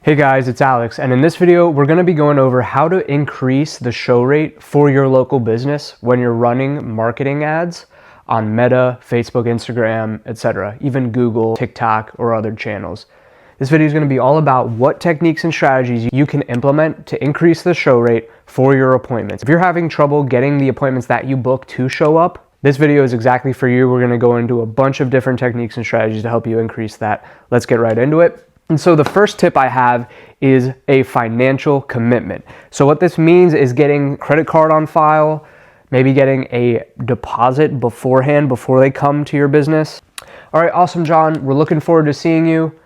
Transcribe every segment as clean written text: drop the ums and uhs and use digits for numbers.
Hey guys, it's Alex, and in this video, we're going to be going over how to increase the show rate for your local business when you're running marketing ads on Meta, Facebook, Instagram, etc., even Google, TikTok, or other channels. This video is going to be all about what techniques and strategies you can implement to increase the show rate for your appointments. If you're having trouble getting the appointments that you book to show up, this video is exactly for you. We're going to go into a bunch of different techniques and strategies to help you increase that. Let's get right into it. And so the first tip I have is a financial commitment. So what this means is getting credit card on file, maybe getting a deposit beforehand before they come to your business. All right, awesome, John. We're looking forward to seeing you.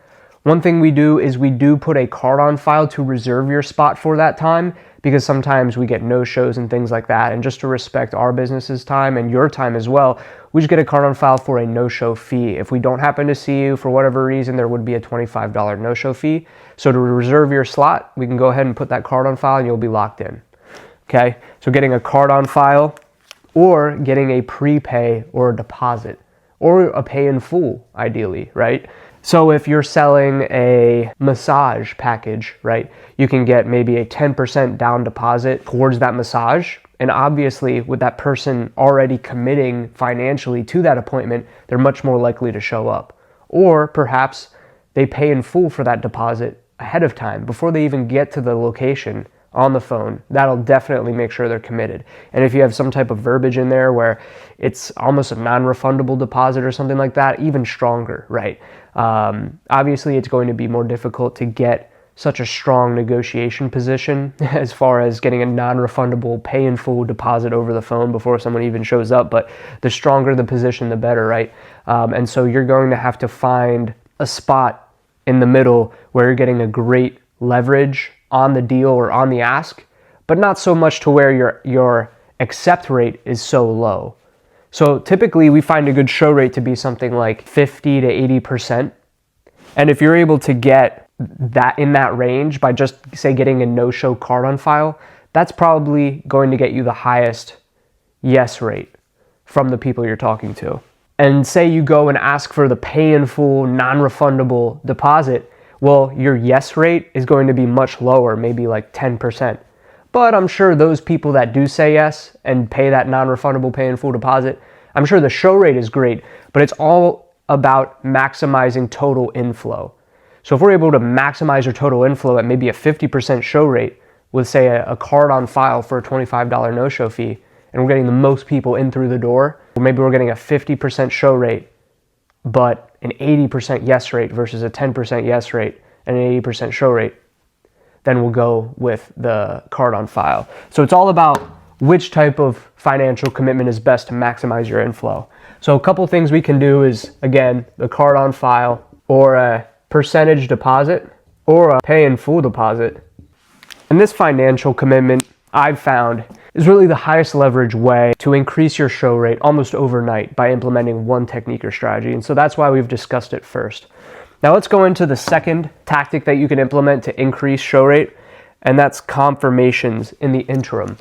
One thing we do is we do put a card on file to reserve your spot for that time, because sometimes we get no-shows and things like that. And just to respect our business's time and your time as well, we just get a card on file for a no-show fee. If we don't happen to see you for whatever reason, there would be a $25 no-show fee. So to reserve your slot, we can go ahead and put that card on file and you'll be locked in. Okay, so getting a card on file or getting a prepay or a deposit or a pay in full, ideally, right? So if you're selling a massage package, right, you can get maybe a 10% down deposit towards that massage. And obviously with that person already committing financially to that appointment, they're much more likely to show up. Or perhaps they pay in full for that deposit ahead of time before they even get to the location on the phone. That'll definitely make sure they're committed. And if you have some type of verbiage in there where it's almost a non-refundable deposit or something like that, even stronger, right? Obviously, it's going to be more difficult to get such a strong negotiation position as far as getting a non-refundable pay in full deposit over the phone before someone even shows up. But the stronger the position, the better, right? And so you're going to have to find a spot in the middle where you're getting a great leverage on the deal or on the ask, but not so much to where your accept rate is so low. So typically we find a good show rate to be something like 50 to 80%. And if you're able to get that in that range by just say getting a no-show card on file, that's probably going to get you the highest yes rate from the people you're talking to. And say you go and ask for the pay in full non-refundable deposit, well, your yes rate is going to be much lower, maybe like 10%. But I'm sure those people that do say yes and pay that non-refundable pay in full deposit, I'm sure the show rate is great, but it's all about maximizing total inflow. So if we're able to maximize your total inflow at maybe a 50% show rate with say a card on file for a $25 no-show fee, and we're getting the most people in through the door, or maybe we're getting a 50% show rate, but an 80% yes rate versus a 10% yes rate and an 80% show rate, then we'll go with the card on file. So it's all about which type of financial commitment is best to maximize your inflow. So a couple things we can do is, again, the card on file or a percentage deposit or a pay in full deposit. And this financial commitment I've found is really the highest leverage way to increase your show rate almost overnight by implementing one technique or strategy. And so that's why we've discussed it first. Now let's go into the second tactic that you can implement to increase show rate, and that's confirmations in the interim.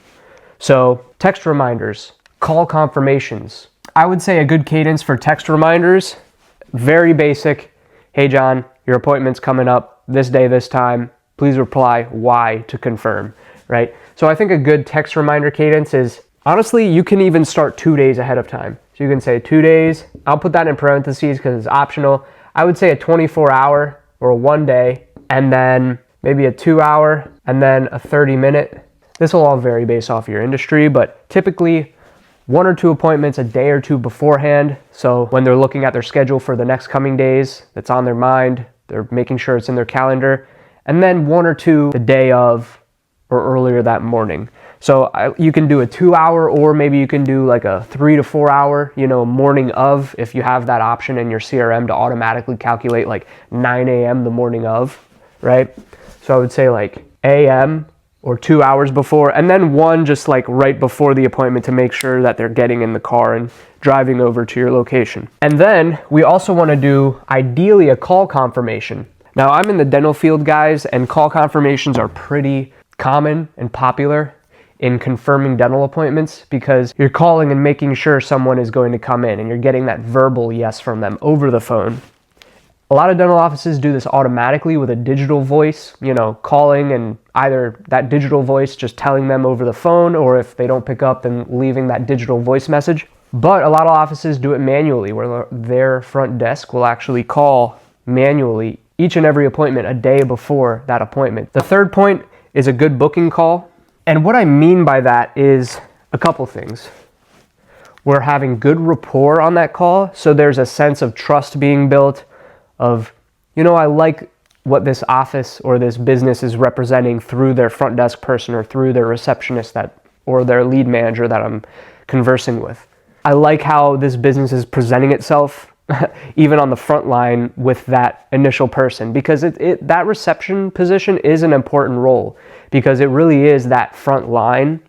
So text reminders, call confirmations. I would say a good cadence for text reminders, very basic. Hey John, your appointment's coming up this day, this time. Please reply Y to confirm, right? So I think a good text reminder cadence is, honestly, you can even start 2 days ahead of time. So you can say 2 days. I'll put that in parentheses because it's optional. I would say a 24-hour or a 1 day, and then maybe a 2 hour, and then a 30-minute. This will all vary based off your industry, but typically 1 or 2 appointments a day or two beforehand. So when they're looking at their schedule for the next coming days, that's on their mind, they're making sure it's in their calendar, and then 1 or 2 the day of or earlier that morning. So you can do a 2 hour, or maybe you can do like a 3 to 4 hour, morning of, if you have that option in your CRM to automatically calculate like 9 a.m. the morning of, right? So I would say like a.m. or 2 hours before, and then one just like right before the appointment to make sure that they're getting in the car and driving over to your location. And then we also want to do ideally a call confirmation. Now I'm in the dental field, guys, and call confirmations are pretty common and popular in confirming dental appointments because you're calling and making sure someone is going to come in and you're getting that verbal yes from them over the phone. A lot of dental offices do this automatically with a digital voice, calling and either that digital voice just telling them over the phone, or if they don't pick up, then leaving that digital voice message. But a lot of offices do it manually, where their front desk will actually call manually each and every appointment a day before that appointment. The third point is a good booking call. And what I mean by that is a couple things. We're having good rapport on that call, so there's a sense of trust being built of, I like what this office or this business is representing through their front desk person or through their receptionist or their lead manager that I'm conversing with. I like how this business is presenting itself even on the front line with that initial person, because that reception position is an important role, because it really is that front line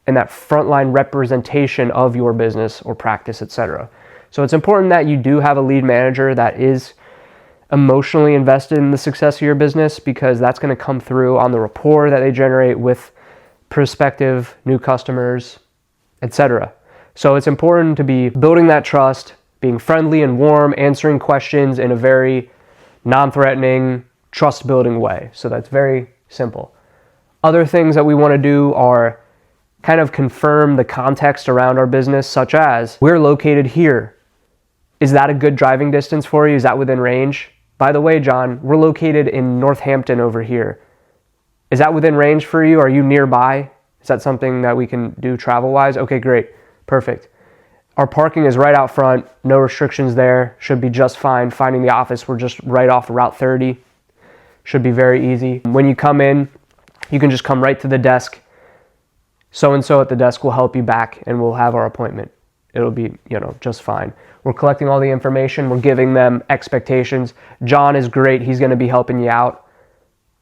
and that frontline representation of your business or practice, etc. So it's important that you do have a lead manager that is emotionally invested in the success of your business, because that's going to come through on the rapport that they generate with prospective new customers, etc. So it's important to be building that trust, being friendly and warm, answering questions in a very non-threatening, trust-building way. So that's very simple. Other things that we want to do are kind of confirm the context around our business, such as, we're located here. Is that a good driving distance for you? Is that within range? By the way, John, we're located in Northampton over here. Is that within range for you? Are you nearby? Is that something that we can do travel-wise? Okay, great. Perfect. Our parking is right out front. No restrictions there. Should be just fine. Finding the office, we're just right off Route 30. Should be very easy. When you come in, you can just come right to the desk. So-and-so at the desk will help you back, and we'll have our appointment. It'll be, just fine. We're collecting all the information. We're giving them expectations. John is great. He's going to be helping you out.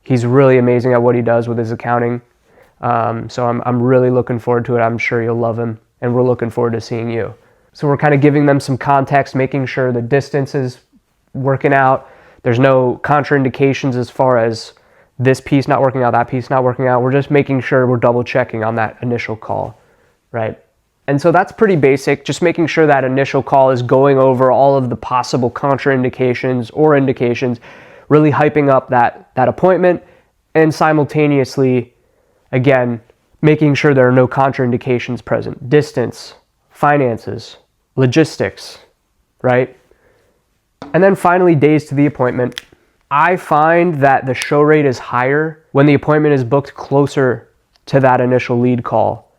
He's really amazing at what he does with his accounting. So I'm really looking forward to it. I'm sure you'll love him, and we're looking forward to seeing you. So we're kind of giving them some context, making sure the distance is working out. There's no contraindications as far as this piece not working out, that piece not working out. We're just making sure we're double checking on that initial call, right? And so that's pretty basic, just making sure that initial call is going over all of the possible contraindications or indications, really hyping up that appointment, and simultaneously, again, making sure there are no contraindications present. Distance, finances, logistics, right? And then finally, days to the appointment. I find that the show rate is higher when the appointment is booked closer to that initial lead call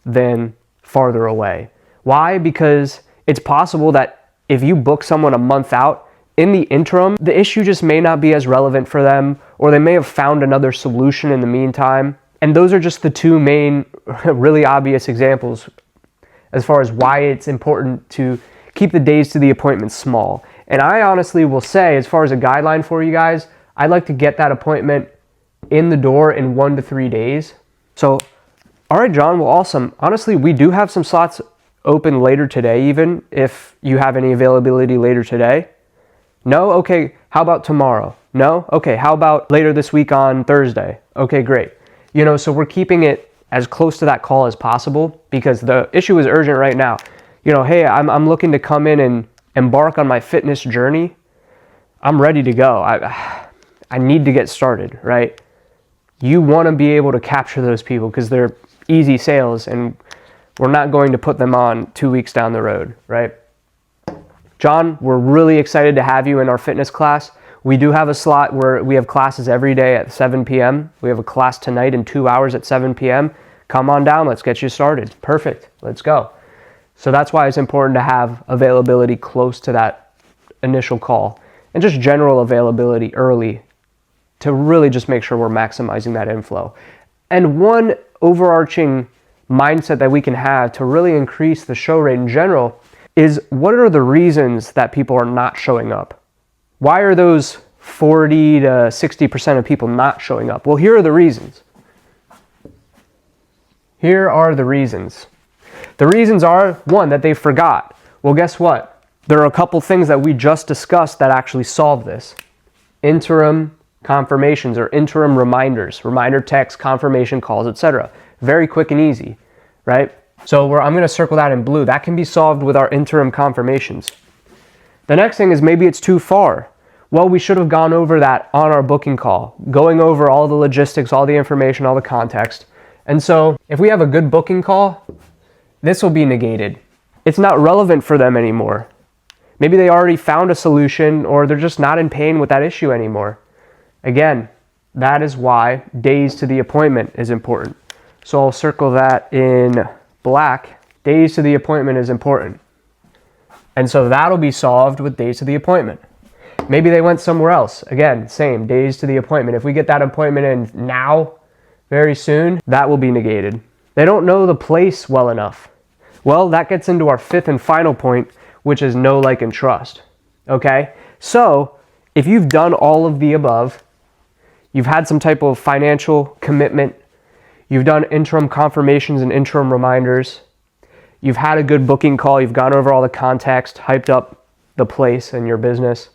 than farther away. Why? Because it's possible that if you book someone a month out, in the interim, the issue just may not be as relevant for them, or they may have found another solution in the meantime. And those are just the two main really obvious examples as far as why it's important to keep the days to the appointment small. And I honestly will say, as far as a guideline for you guys, I'd like to get that appointment in the door in 1 to 3 days. So, all right, John, well, awesome. Honestly, we do have some slots open later today, even if you have any availability later today. No? Okay, how about tomorrow? No? Okay, how about later this week on Thursday? Okay, great. So we're keeping it as close to that call as possible, because the issue is urgent right now. Hey, I'm looking to come in and embark on my fitness journey. I'm ready to go. I need to get started, right? You want to be able to capture those people because they're easy sales, and we're not going to put them on 2 weeks down the road, right? John, we're really excited to have you in our fitness class. We do have a slot where we have classes every day at 7 p.m. We have a class tonight in 2 hours at 7 p.m. Come on down. Let's get you started. Perfect. Let's go. So that's why it's important to have availability close to that initial call, and just general availability early to really just make sure we're maximizing that inflow. And one overarching mindset that we can have to really increase the show rate in general is, what are the reasons that people are not showing up? Why are those 40 to 60% of people not showing up? Well, here are the reasons. Here are the reasons. The reasons are, one, that they forgot. Well, guess what? There are a couple things that we just discussed that actually solve this. Interim confirmations or interim reminders, reminder texts, confirmation calls, etc. Very quick and easy, right? So I'm going to circle that in blue. That can be solved with our interim confirmations. The next thing is, maybe it's too far. Well, we should have gone over that on our booking call, going over all the logistics, all the information, all the context. And so if we have a good booking call, this will be negated. It's not relevant for them anymore. Maybe they already found a solution, or they're just not in pain with that issue anymore. Again, that is why days to the appointment is important. So I'll circle that in black. Days to the appointment is important. And so that'll be solved with days to the appointment. Maybe they went somewhere else. Again, same, days to the appointment. If we get that appointment in now, very soon, that will be negated. They don't know the place well enough. Well, that gets into our fifth and final point, which is know, like, and trust. Okay? So if you've done all of the above, you've had some type of financial commitment, you've done interim confirmations and interim reminders, you've had a good booking call, you've gone over all the context, hyped up the place and your business,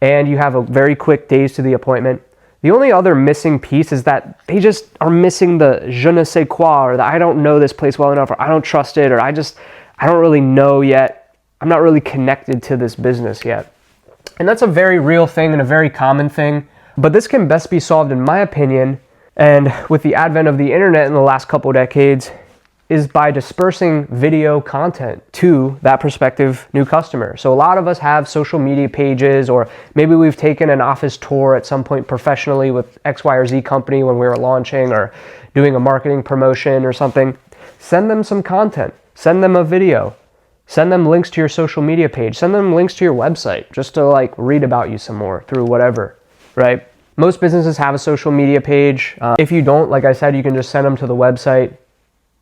and you have a very quick days to the appointment. The only other missing piece is that they just are missing the je ne sais quoi, or the I don't know this place well enough, or I don't trust it, or I don't really know yet. I'm not really connected to this business yet. And that's a very real thing and a very common thing. But this can best be solved, in my opinion, and with the advent of the internet in the last couple of decades, is by dispersing video content to that prospective new customer. So a lot of us have social media pages, or maybe we've taken an office tour at some point professionally with X, Y, or Z company when we were launching or doing a marketing promotion or something. Send them some content, send them a video, send them links to your social media page, send them links to your website just to like read about you some more through whatever, right? Most businesses have a social media page. If you don't, like I said, you can just send them to the website.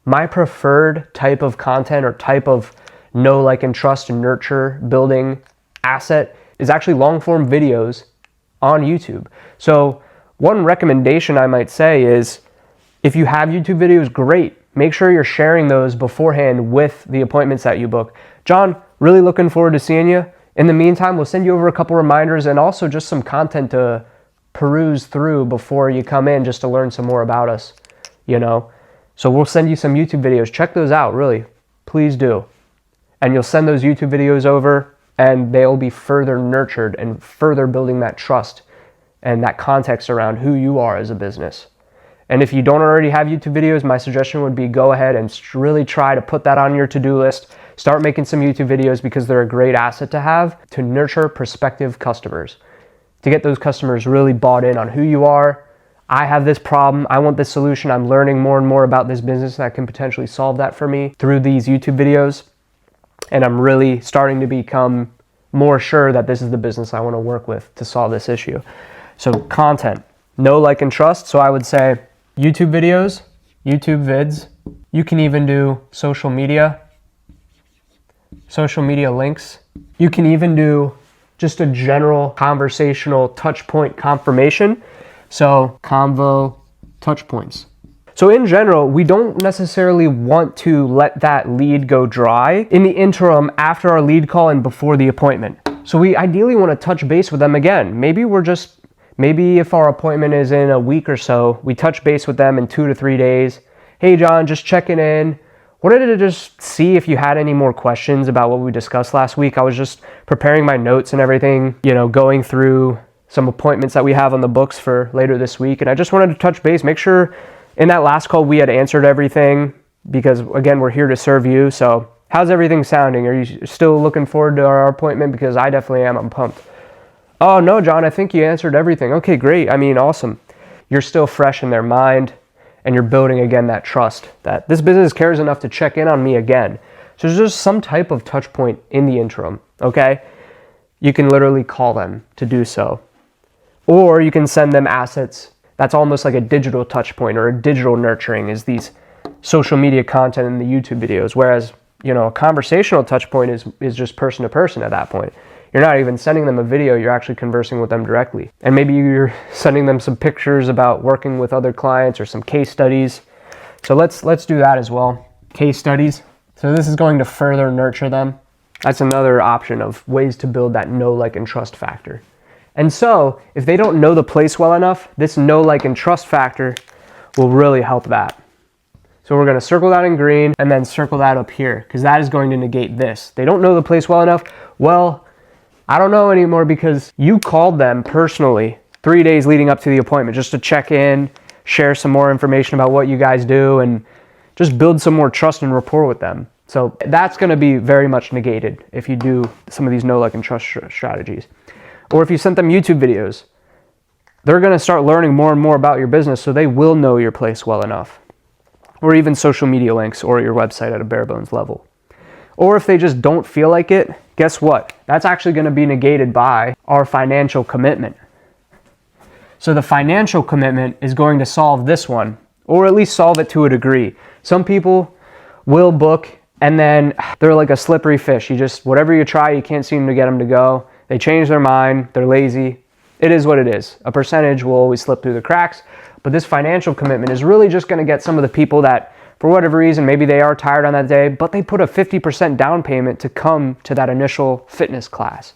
My preferred type of content or type of know, like, and trust and nurture building asset is actually long form videos on YouTube. So one recommendation I might say is if you have YouTube videos, great. Make sure you're sharing those beforehand with the appointments that you book. John, really looking forward to seeing you. In the meantime, we'll send you over a couple reminders and also just some content to peruse through before you come in just to learn some more about us, you know. So we'll send you some YouTube videos. Check those out, really. Please do. And you'll send those YouTube videos over and they'll be further nurtured and further building that trust and that context around who you are as a business. And if you don't already have YouTube videos, my suggestion would be go ahead and really try to put that on your to-do list. Start making some YouTube videos because they're a great asset to have to nurture prospective customers, to get those customers really bought in on who you are. I have this problem, I want this solution, I'm learning more and more about this business that can potentially solve that for me through these YouTube videos. And I'm really starting to become more sure that this is the business I want to work with to solve this issue. So content, know, like, and trust. So I would say YouTube videos, YouTube vids. You can even do social media links. You can even do just a general conversational touch point confirmation. So convo touch points. So in general, we don't necessarily want to let that lead go dry in the interim after our lead call and before the appointment. So we ideally want to touch base with them again. Maybe if our appointment is in a week or so, we touch base with them in 2 to 3 days. Hey John, just checking in. Wanted to just see if you had any more questions about what we discussed last week. I was just preparing my notes and everything, going through some appointments that we have on the books for later this week. And I just wanted to touch base, make sure in that last call we had answered everything because, again, we're here to serve you. So how's everything sounding? Are you still looking forward to our appointment? Because I definitely am. I'm pumped. Oh, no, John, I think you answered everything. Okay, great. I mean, awesome. You're still fresh in their mind and you're building, again, that trust that this business cares enough to check in on me again. So there's just some type of touch point in the interim, okay? You can literally call them to do so. Or you can send them assets. That's almost like a digital touch point or a digital nurturing is these social media content and the YouTube videos. Whereas, a conversational touch point is just person to person at that point. You're not even sending them a video, you're actually conversing with them directly. And maybe you're sending them some pictures about working with other clients or some case studies. So let's do that as well. Case studies. So this is going to further nurture them. That's another option of ways to build that know, like, and trust factor. And so, if they don't know the place well enough, this know, like, and trust factor will really help that. So we're going to circle that in green and then circle that up here because that is going to negate this. They don't know the place well enough. Well, I don't know anymore because you called them personally 3 days leading up to the appointment just to check in, share some more information about what you guys do, and just build some more trust and rapport with them. So that's going to be very much negated if you do some of these know, like, and trust strategies. Or if you sent them YouTube videos, they're going to start learning more and more about your business, so they will know your place well enough. Or even social media links or your website at a bare bones level. Or if they just don't feel like it, guess what? That's actually going to be negated by our financial commitment. So the financial commitment is going to solve this one, or at least solve it to a degree. Some people will book and then they're like a slippery fish. Whatever you try, you can't seem to get them to go. They change their mind, they're lazy. It is what it is. A percentage will always slip through the cracks, but this financial commitment is really just going to get some of the people that, for whatever reason, maybe they are tired on that day, but they put a 50% down payment to come to that initial fitness class.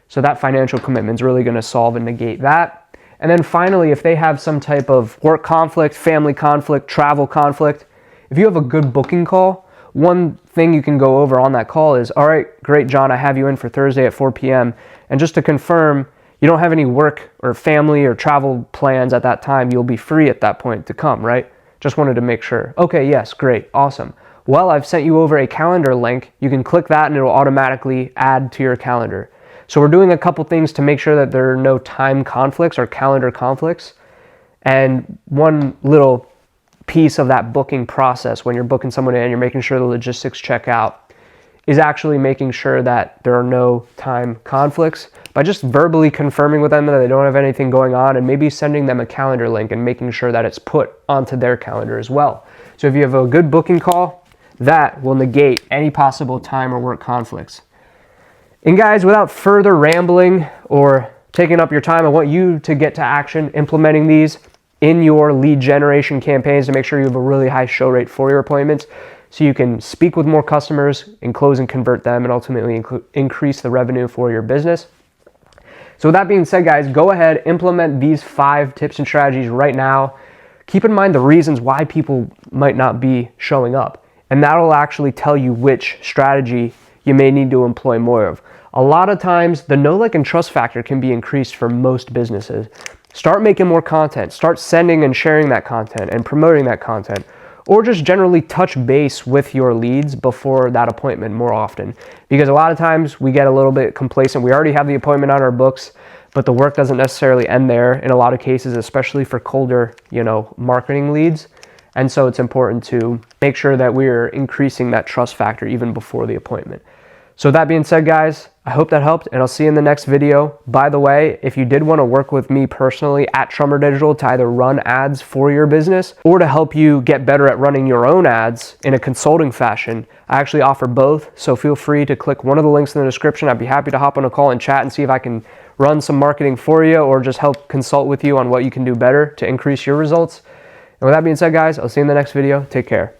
So that financial commitment is really going to solve and negate that. And then finally, if they have some type of work conflict, family conflict, travel conflict, if you have a good booking call, one thing you can go over on that call is, all right, great, John, I have you in for Thursday at 4 p.m. And just to confirm, you don't have any work or family or travel plans at that time. You'll be free at that point to come, right? Just wanted to make sure. Okay, yes, great, awesome. Well, I've sent you over a calendar link. You can click that and it'll automatically add to your calendar. So we're doing a couple things to make sure that there are no time conflicts or calendar conflicts. And one little piece of that booking process when you're booking someone in, you're making sure the logistics check out, is actually making sure that there are no time conflicts by just verbally confirming with them that they don't have anything going on, and maybe sending them a calendar link and making sure that it's put onto their calendar as well. So if you have a good booking call, that will negate any possible time or work conflicts. And guys, without further rambling or taking up your time, I want you to get to action implementing these in your lead generation campaigns to make sure you have a really high show rate for your appointments, so you can speak with more customers and close and convert them and ultimately increase the revenue for your business. So with that being said, guys, go ahead, implement these 5 tips and strategies right now. Keep in mind the reasons why people might not be showing up, and that'll actually tell you which strategy you may need to employ more of. A lot of times, the know, like, and trust factor can be increased for most businesses. Start making more content. Start sending and sharing that content and promoting that content. Or just generally touch base with your leads before that appointment more often. Because a lot of times we get a little bit complacent. We already have the appointment on our books, but the work doesn't necessarily end there in a lot of cases, especially for colder, marketing leads. And so it's important to make sure that we're increasing that trust factor even before the appointment. So that being said, guys, I hope that helped, and I'll see you in the next video. By the way, if you did want to work with me personally at Trummer Digital to either run ads for your business or to help you get better at running your own ads in a consulting fashion, I actually offer both. So feel free to click one of the links in the description. I'd be happy to hop on a call and chat and see if I can run some marketing for you or just help consult with you on what you can do better to increase your results. And with that being said, guys, I'll see you in the next video. Take care.